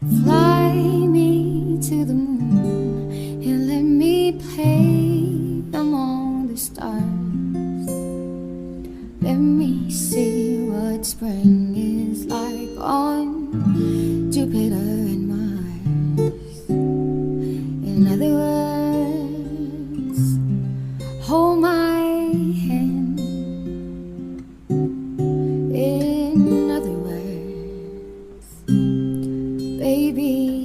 Fly me to the moon and let me play among the stars. Let me see what spring is like on Jupiter and Mars. In other words, hold my hand. In other words, baby,